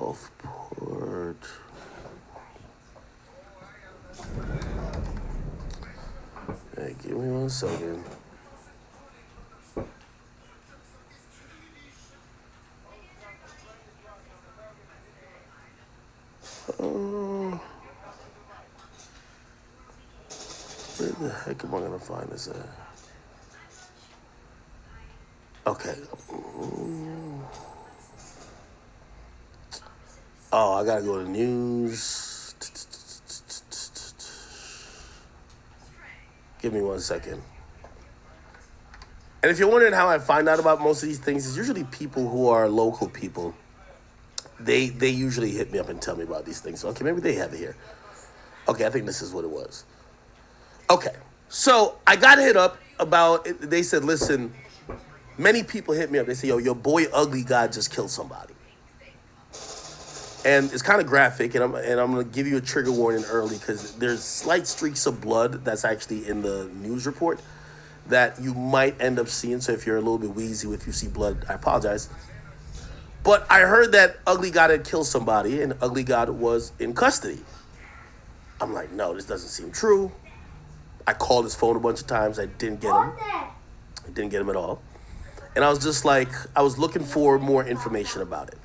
Gulfport. Hey, give me 1 second. Where the heck am I gonna find this at? Okay. Oh, I gotta go to news. Give me 1 second. And if you're wondering how I find out about most of these things, it's usually people who are local people. They usually hit me up and tell me about these things. So, okay, maybe they have it here. Okay, I think this is what it was. Okay, so I got hit up about it. They said, listen, many people hit me up. They say, yo, your boy Ugly God just killed somebody. And it's kind of graphic, and I'm going to give you a trigger warning early because there's slight streaks of blood that's actually in the news report that you might end up seeing. So if you're a little bit wheezy if you see blood, I apologize. But I heard that Ugly God had killed somebody and Ugly God was in custody. I'm like, no, this doesn't seem true. I called his phone a bunch of times. I didn't get him. I didn't get him at all. And I was just like, I was looking for more information about it.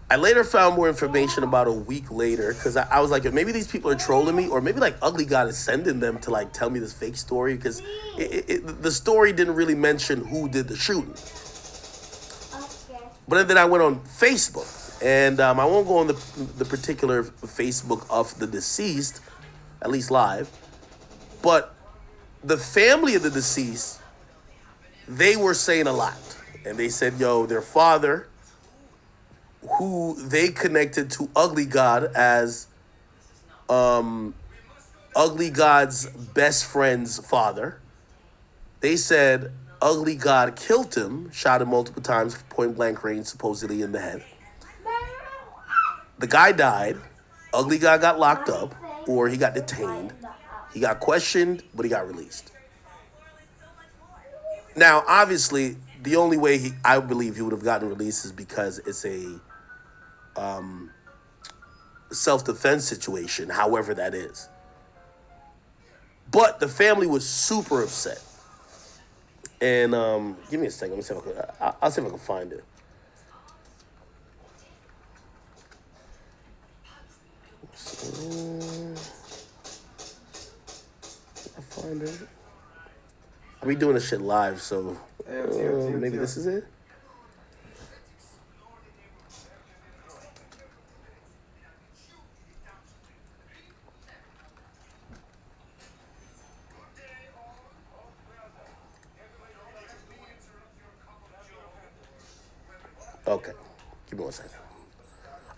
I later found more information about a week later because I was like, maybe these people are trolling me or maybe like Ugly God is sending them to like tell me this fake story because the story didn't really mention who did the shooting. But then I went on Facebook and I won't go on the particular Facebook of the deceased, at least live, but the family of the deceased, they were saying a lot. And they said, yo, their father, who they connected to Ugly God as Ugly God's best friend's father. They said Ugly God killed him, shot him multiple times, point blank range, supposedly in the head. The guy died. Ugly God got locked up, or he got detained. He got questioned, but he got released. Now, obviously, the only way I believe he would have gotten released is because it's a self-defense situation, however that is. But the family was super upset. And give me a second. Let me see if I'll see if I can find it. I find it. I'll be doing this shit live, so maybe this is it. Okay, give me 1 second.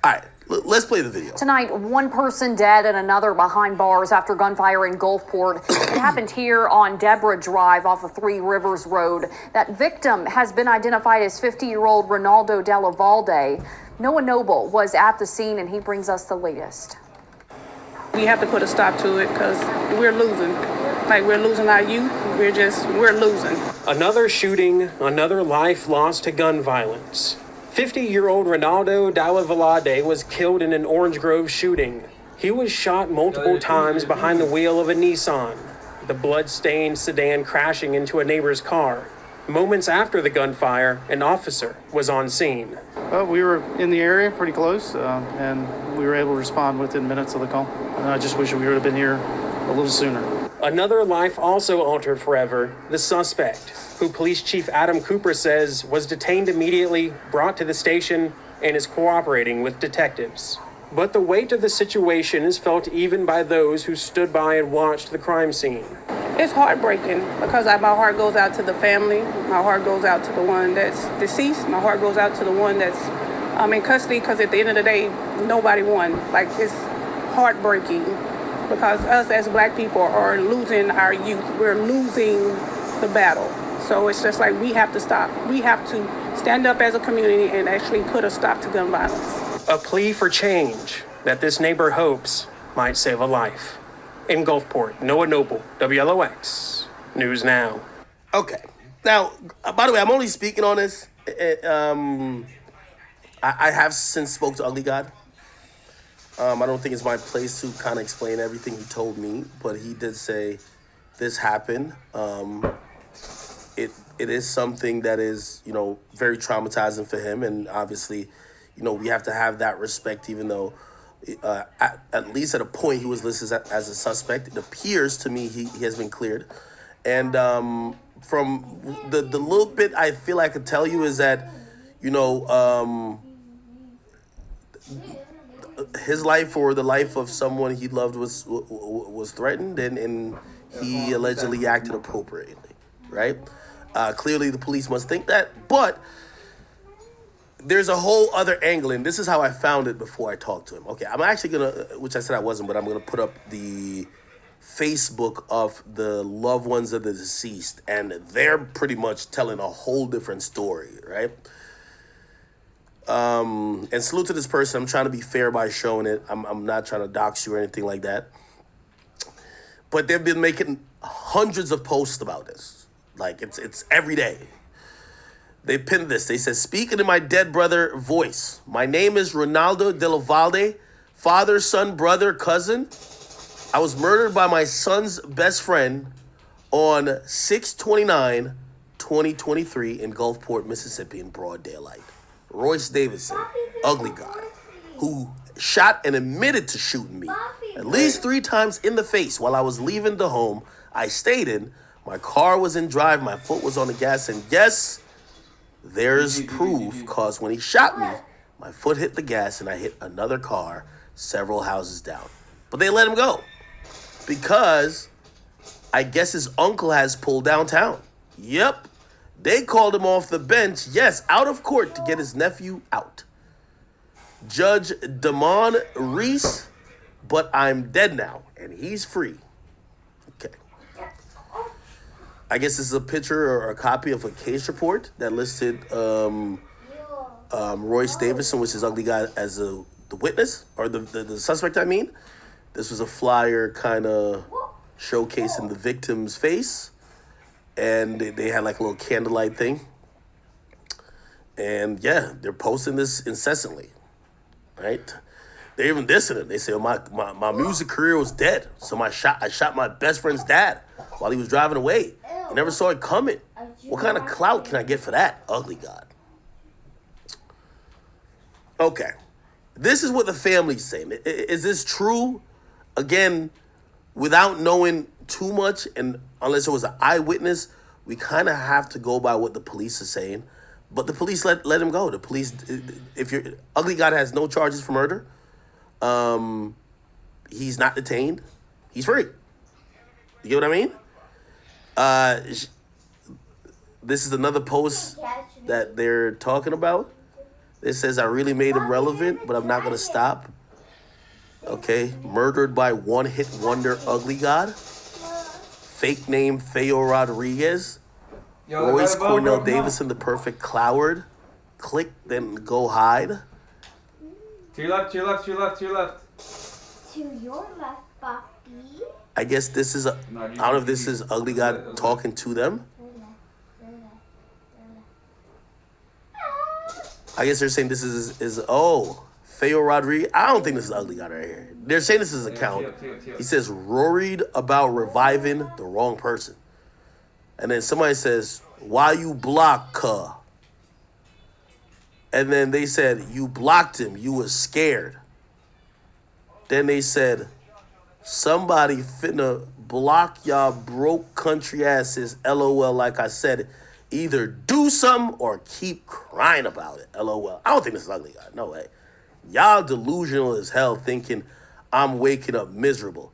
All right, let's play the video. Tonight, one person dead and another behind bars after gunfire in Gulfport. It happened here on Deborah Drive off of Three Rivers Road. That victim has been identified as 50-year-old Ronaldo Della Valde. Noah Noble was at the scene, and he brings us the latest. We have to put a stop to it because we're losing. Like, we're losing our youth. We're losing. Another shooting, another life lost to gun violence. 50-year-old Ronaldo Della Valde was killed in an Orange Grove shooting. He was shot multiple times behind the wheel of a Nissan, the blood-stained sedan crashing into a neighbor's car. Moments after the gunfire, an officer was on scene. Well, we were in the area pretty close, and we were able to respond within minutes of the call. And I just wish we would have been here a little sooner. Another life also altered forever, the suspect, who Police Chief Adam Cooper says was detained immediately, brought to the station, and is cooperating with detectives. But the weight of the situation is felt even by those who stood by and watched the crime scene. It's heartbreaking because my heart goes out to the family. My heart goes out to the one that's deceased. My heart goes out to the one that's in custody because at the end of the day, nobody won. Like, it's heartbreaking because us as Black people are losing our youth. We're losing the battle. So it's just like we have to stop. We have to stand up as a community and actually put a stop to gun violence. A plea for change that this neighbor hopes might save a life. In Gulfport, Noah Noble, WLOX, News Now. Okay. Now, by the way, I'm only speaking on this. I have since spoke to Ugly God. I don't think it's my place to kind of explain everything he told me, but he did say this happened. It is something that is, very traumatizing for him, and obviously, we have to have that respect, even though at least at a point he was listed as a suspect. It appears to me he has been cleared, and from the little bit I feel I could tell you is that, his life or the life of someone he loved was threatened, and he allegedly acted appropriately, right? Clearly, the police must think that, but there's a whole other angle, and this is how I found it before I talked to him. Okay, I'm actually gonna, which I said I wasn't, but I'm gonna put up the Facebook of the loved ones of the deceased, and they're pretty much telling a whole different story, right? And salute to this person. I'm trying to be fair by showing it. I'm not trying to dox you or anything like that. But they've been making hundreds of posts about this. Like it's every day. They pinned this. They said, "Speaking in my dead brother voice, my name is Ronaldo de la Valde, father, son, brother, cousin. I was murdered by my son's best friend on 6/29/2023 in Gulfport, Mississippi in broad daylight. Royce Davidson, ugly guy, who shot and admitted to shooting me at least 3 times in the face while I was leaving the home I stayed in. My car was in drive, my foot was on the gas, and yes, there's proof, because when he shot me, my foot hit the gas and I hit another car several houses down. But they let him go because I guess his uncle has pulled downtown. Yep. They called him off the bench, yes, out of court to get his nephew out. Judge Damon Reese, but I'm dead now, and he's free." Okay. I guess this is a picture or a copy of a case report that listed Royce Davidson, which is Ugly Guy, as the witness, or the suspect, I mean. This was a flyer kind of showcasing the victim's face. And they had like a little candlelight thing. And yeah, they're posting this incessantly, right? They're even dissing it. They say, "Oh, my music career was dead. So I shot my best friend's dad while he was driving away. I never saw it coming. What kind of clout can I get for that? Ugly God." Okay. This is what the family's saying. Is this true? Again, without knowing too much, and unless it was an eyewitness, we kind of have to go by what the police are saying. But the police let him go. The police, if you're Ugly God, has no charges for murder. He's not detained. He's free. You get what I mean? This is another post that they're talking about. It says, "I really made him relevant, but I'm not gonna stop." Okay, murdered by one-hit wonder Ugly God. Fake name Theo Rodriguez. Royce Cornell Davison, the perfect cloward. Click, then go hide. To your left, to your left, to your left, to your left. To your left, Poppy. I guess this is, I don't know if this is Ugly God talking to them. I guess they're saying this is Theo Rodriguez. I don't think this is Ugly God right here. They're saying this is his account. He says, "Worried about reviving the wrong person." And then somebody says, "Why you block cuh?" And then they said, "You blocked him. You was scared." Then they said, "Somebody finna block y'all broke country asses. LOL, like I said, either do something or keep crying about it. LOL. I don't think this is Ugly God. No way. Y'all delusional as hell thinking I'm waking up miserable.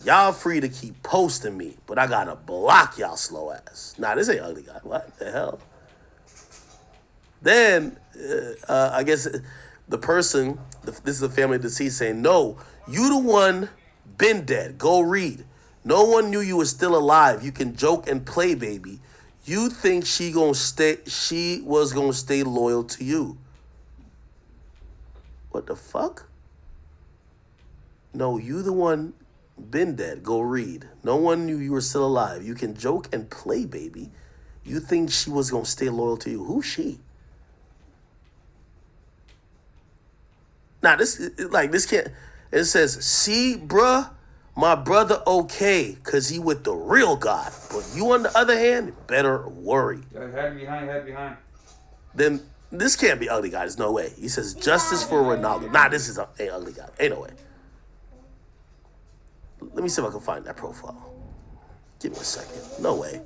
Y'all free to keep posting me, but I gotta block y'all slow ass." Nah, this ain't Ugly God. What the hell? Then, I guess the person, this is the family of deceased, saying, "No, you the one been dead. Go read. No one knew you were still alive. You can joke and play, baby. You think she was gonna stay loyal to you." What the fuck? No, you the one been dead. Go read. No one knew you were still alive. You can joke and play, baby. You think she was gonna stay loyal to you. Who's she? Nah, this can't. It says, see, bruh, my brother okay, cause he with the real God. But you, on the other hand, better worry. Head behind. Then this can't be ugly God. There's no way. He says, justice for Ronaldo. Nah, this is ain't ugly God. Ain't no way. Let me see if I can find that profile. Give me a second. No way.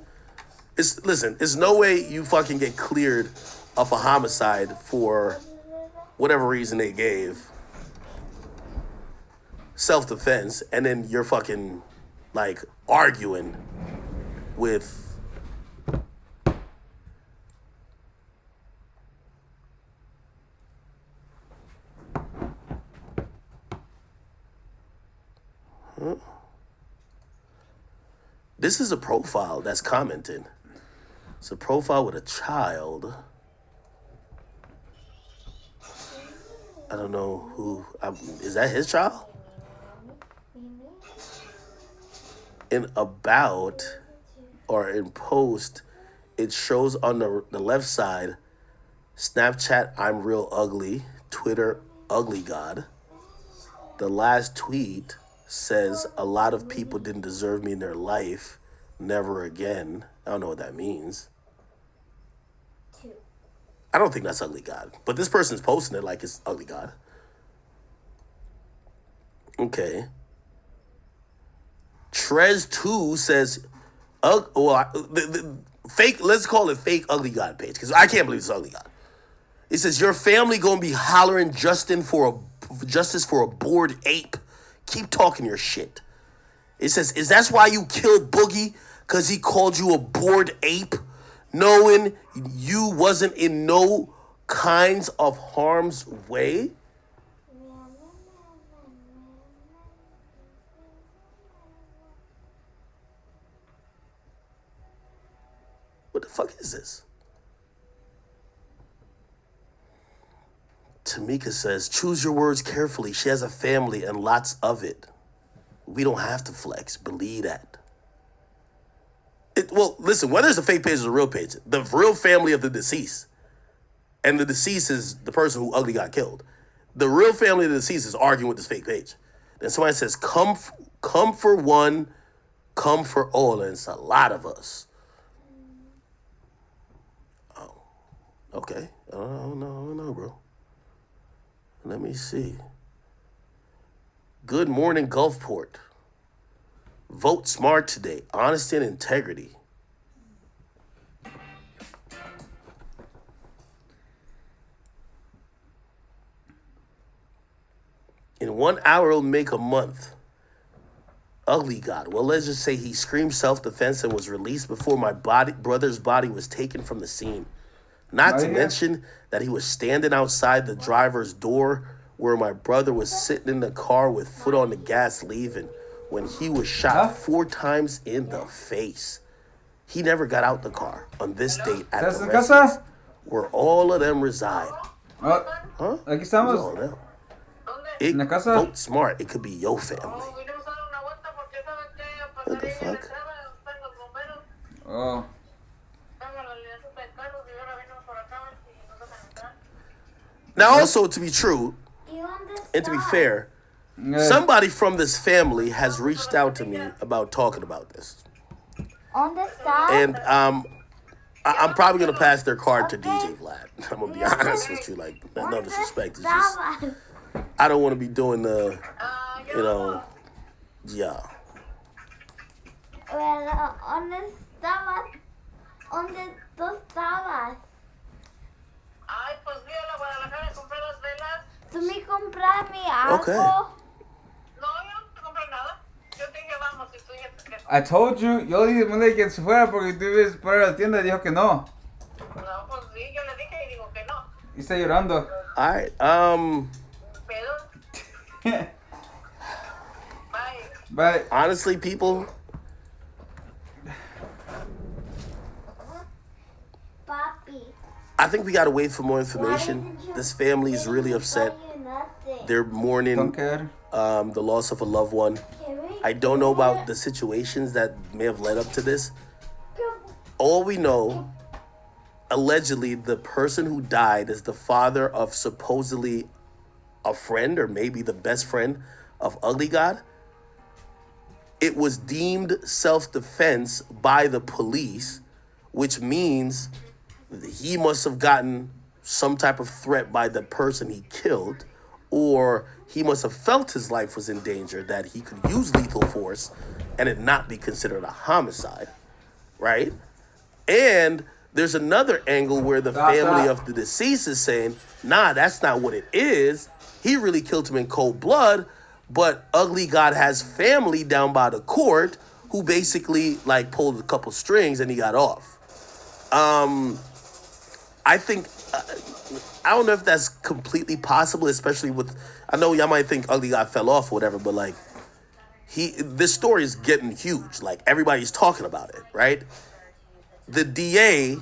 It's no way you fucking get cleared of a homicide for whatever reason they gave. Self-defense, and then you're fucking like arguing with This is a profile that's commented. It's a profile with a child. I don't know who. Is that his child? In about or in post, it shows on the left side, Snapchat, I'm real ugly. Twitter, ugly God. The last tweet says a lot of people didn't deserve me in their life. Never again. I don't know what that means. I don't think that's ugly God. But this person's posting it like it's ugly God. Okay. Trez2 says, fake, let's call it fake ugly God page, because I can't believe it's ugly God. It says, your family gonna be hollering justice for a bored ape. Keep talking your shit. It says, is that why you killed Boogie? Because he called you a bored ape? Knowing you wasn't in no kinds of harm's way? What the fuck is this? Tamika says, choose your words carefully. She has a family and lots of it. We don't have to flex. Believe that. Well, listen, whether it's a fake page or a real page, the real family of the deceased, and the deceased is the person who ugly got killed. The real family of the deceased is arguing with this fake page. Then somebody says, come for one, come for all, and it's a lot of us. Oh, okay. I don't know, bro. Let me see. Good morning, Gulfport. Vote smart today. Honesty and integrity. In 1 hour, it'll make a month. Ugly God. Well, let's just say he screamed self-defense and was released before my brother's body was taken from the scene. Not to mention that he was standing outside the driver's door where my brother was sitting in the car with foot on the gas leaving when he was shot 4 times in the face. He never got out the car on this date at the residence where all of them reside. Huh? Aquí estamos. It, En la casa. Vote smart. It could be your family. What the fuck? Oh. Now, also, to be true, and to be fair, somebody from this family has reached out to me about talking about this. On the side. And I'm probably going to pass their card to DJ Vlad. I'm going to be honest with you. Like, no disrespect. It's just, I don't want to be doing the, yeah. Well, ¿dónde tú estabas? Ay, pues fui a la Guadalajara y compré las velas. ¿Tú me compraste algo? Okay. No, yo no te compré nada. Yo te dije, vamos, y tú ya te quedas. I told you. Yo dije que se fuera porque tú ibas para la tienda y dijo que no. No, pues sí, yo le dije y digo que no. Y está llorando. All right. Pero, bye. But Honestly, people, Papi. I think we got to wait for more information. This family is really upset. They're mourning don't care. the loss of a loved one. I don't know about the situations that may have led up to this. All we know, allegedly, the person who died is the father of supposedly a friend or maybe the best friend of Ugly God, it was deemed self-defense by the police, which means he must have gotten some type of threat by the person he killed, or he must have felt his life was in danger that he could use lethal force and it not be considered a homicide, right? And there's another angle where the family of the deceased is saying, nah, that's not what it is. He really killed him in cold blood, but Ugly God has family down by the court who basically like pulled a couple strings and he got off. I think, I don't know if that's completely possible, especially with, I know y'all might think Ugly God fell off or whatever, but like, this story is getting huge. Like, everybody's talking about it, right? The DA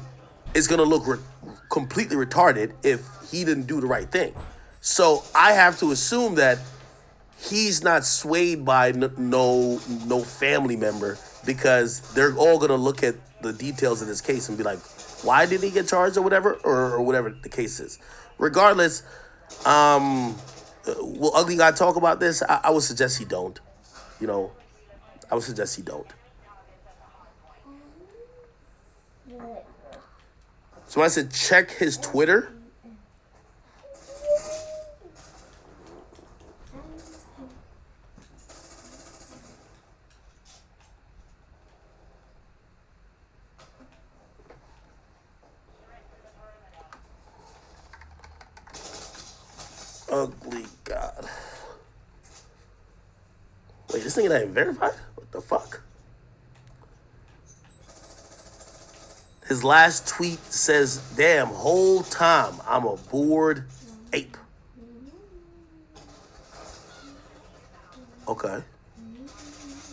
is going to look completely retarded if he didn't do the right thing. So I have to assume that he's not swayed by no family member, because they're all going to look at the details of this case and be like, why did he get charged or whatever, or whatever the case is. Regardless, will Ugly God talk about this? I would suggest he don't. You know, I would suggest he don't. So I said, check his Twitter. Ugly God. Wait, this nigga not even verified? What the fuck? His last tweet says, damn, whole time I'm a bored ape. Okay.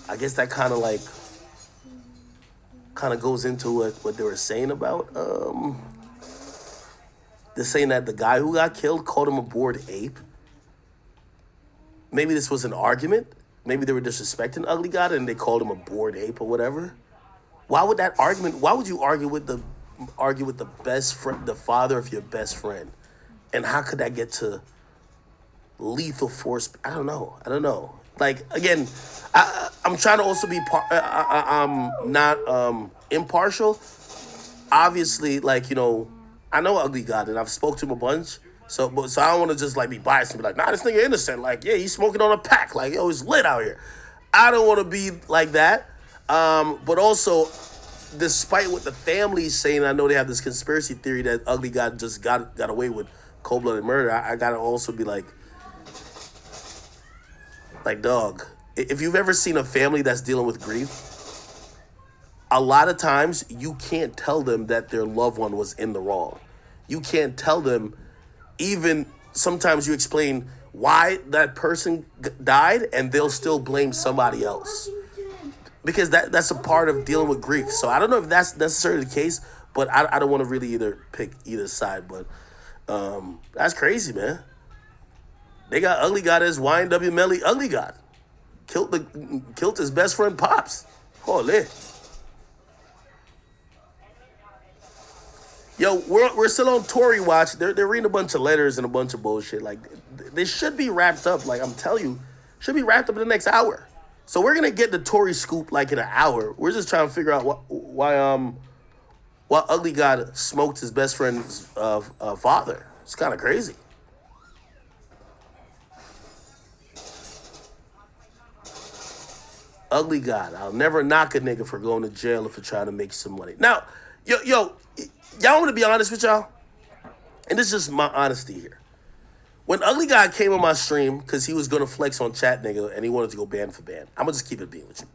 I guess that kind of goes into what they were saying about, they're saying that the guy who got killed called him a bored ape. Maybe this was an argument. Maybe they were disrespecting Ugly God and they called him a bored ape or whatever. Why would you argue with the best friend, the father of your best friend? And how could that get to lethal force? I don't know. Like, again, I'm trying to also be I'm not impartial. Obviously, like, you know, I know Ugly God and I've spoke to him a bunch. So I don't want to just like be biased and be like, nah, this nigga innocent. Like, yeah, he's smoking on a pack. Like, yo, he's lit out here. I don't want to be like that. But also, despite what the family's saying, I know they have this conspiracy theory that Ugly God just got away with cold-blooded murder. I gotta also be like, dog, if you've ever seen a family that's dealing with grief, a lot of times you can't tell them that their loved one was in the wrong. You can't tell them, even sometimes you explain why that person died and they'll still blame somebody else. Because that's a part of dealing with grief. So I don't know if that's necessarily the case, but I don't want to really either pick either side. But that's crazy, man. They got Ugly God as YNW Melly Ugly God. Killed his best friend Pops. Holy. Yo, we're still on Tory watch. They're reading a bunch of letters and a bunch of bullshit. Like, they should be wrapped up. Like, I'm telling you, should be wrapped up in the next hour. So we're gonna get the Tory scoop like in an hour. We're just trying to figure out why Ugly God smoked his best friend's father. It's kind of crazy. Ugly God, I'll never knock a nigga for going to jail if you're trying to make some money. Now, yo, y'all want to be honest with y'all? And this is just my honesty here. When Ugly God came on my stream, because he was going to flex on Chat Nigga and he wanted to go band for band, I'm going to just keep it being with you.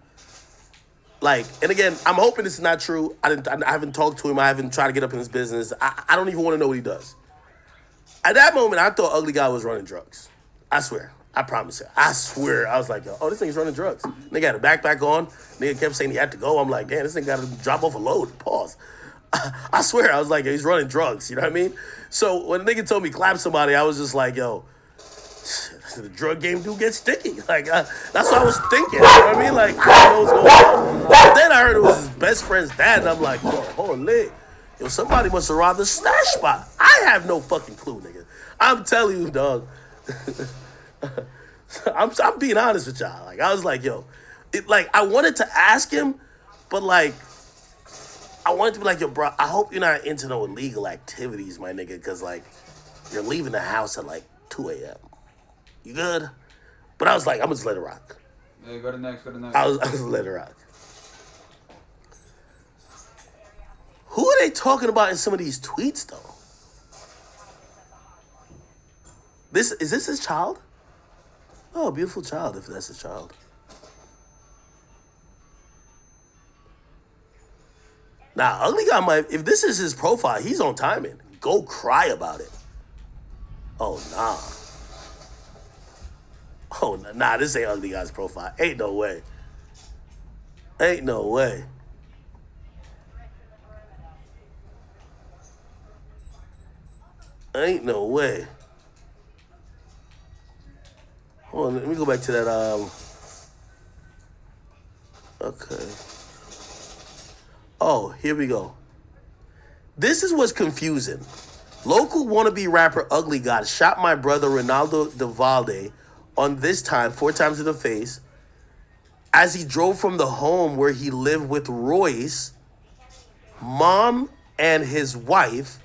Like, and again, I'm hoping this is not true. I haven't talked to him. I haven't tried to get up in his business. I don't even want to know what he does. At that moment, I thought Ugly God was running drugs. I swear. I promise you. I swear. I was like, oh, this thing's running drugs. Nigga had a backpack on. Nigga kept saying he had to go. I'm like, damn, this thing got to drop off a load. Pause. I swear. I was like, he's running drugs. You know what I mean? So when the nigga told me clap somebody, I was just like, yo, the drug game do get sticky. Like, that's what I was thinking. You know what I mean? Like, I don't know what's going on. But then I heard it was his best friend's dad, and I'm like, yo, holy. Yo, somebody must have robbed the stash spot. I have no fucking clue, nigga. I'm telling you, dog. I'm being honest with y'all. Like I was like, yo, I wanted to ask him, but like I wanted to be like, yo, bro, I hope you're not into no illegal activities, my nigga, because like you're leaving the house at like 2 a.m. You good? But I was like, I'm gonna just let it rock. Yeah, go to next. I was let it rock. Who are they talking about in some of these tweets though? Is this his child? Oh, beautiful child, if that's his child. Now, Ugly Guy might, if this is his profile, he's on timing. Go cry about it. Oh, nah. Oh, nah, this ain't Ugly Guy's profile. Ain't no way. Ain't no way. Ain't no way. Hold on, let me go back to that, okay. Oh, here we go. This is what's confusing. Local wannabe rapper Ugly God shot my brother Ronaldo Devalde on this time 4 times in the face as he drove from the home where he lived with Royce, mom and his wife,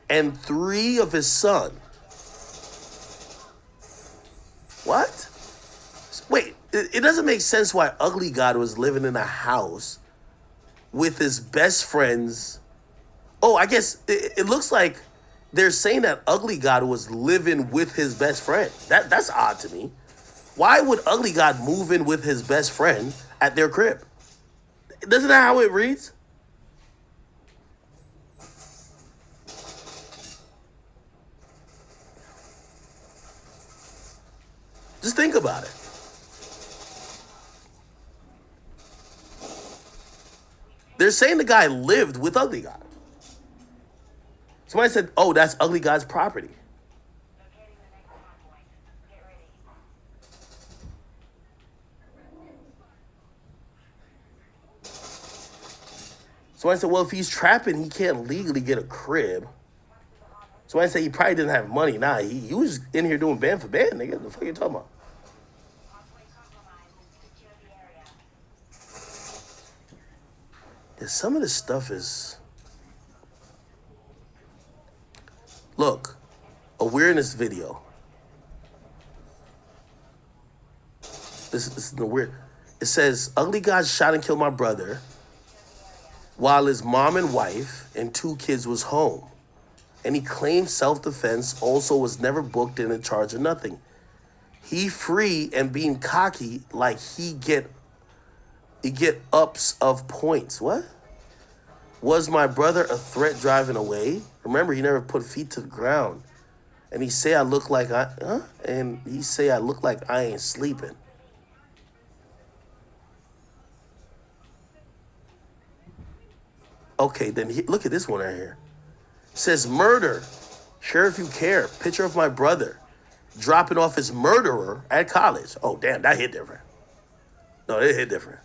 and 3 of his son. What? Wait, it doesn't make sense why Ugly God was living in a house with his best friends. Oh, I guess it looks like they're saying that Ugly God was living with his best friend. That's odd to me. Why would Ugly God move in with his best friend at their crib? Isn't that how it reads? Just think about it. They're saying the guy lived with Ugly God. Somebody said, oh, that's Ugly God's property. Somebody said, well, if he's trapping, he can't legally get a crib. Somebody said he probably didn't have money. Nah, he was in here doing band for band, nigga. What the fuck are you talking about? Yeah, some of this stuff is... Look, awareness video. This is the weird. It says, Ugly God shot and killed my brother while his mom and wife and 2 kids was home. And he claimed self-defense, also was never booked and in charge of nothing. He free and being cocky like he get ups of points. What? Was my brother a threat driving away? Remember, he never put feet to the ground. And he say I look like And he say I look like I ain't sleeping. Okay, then look at this one right here. It says murder. Sure if you care. Picture of my brother dropping off his murderer at college. Oh, damn, that hit different. No, it hit different.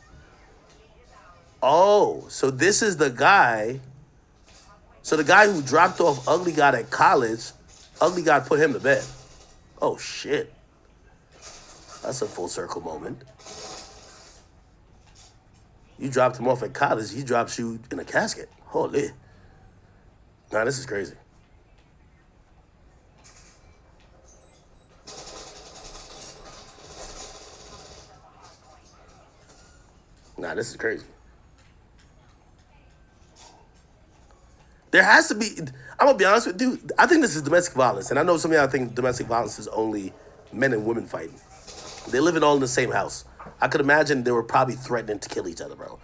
Oh, so this is the guy. So the guy who dropped off Ugly God at college, Ugly God put him to bed. Oh, shit. That's a full circle moment. You dropped him off at college, he drops you in a casket. Holy. Nah, this is crazy. Nah, this is crazy. There has to be, I'm gonna be honest with you, I think this is domestic violence. And I know some of y'all think domestic violence is only men and women fighting. They live all in the same house. I could imagine they were probably threatening to kill each other, bro.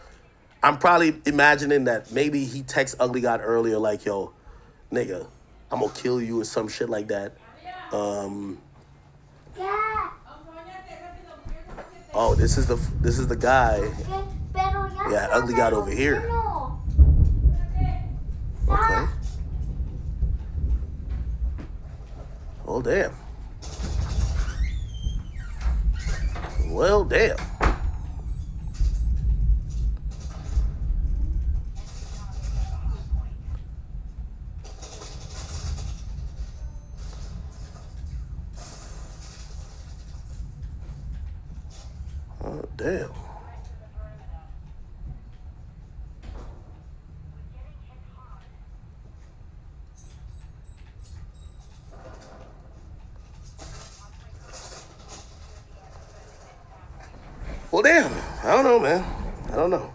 I'm probably imagining that maybe he texted Ugly God earlier like, yo, nigga, I'm gonna kill you or some shit like that. Oh, this is the guy. Yeah, Ugly God over here. Okay. Oh, damn. Well, damn. Oh, damn. Well, damn. I don't know, man. I don't know.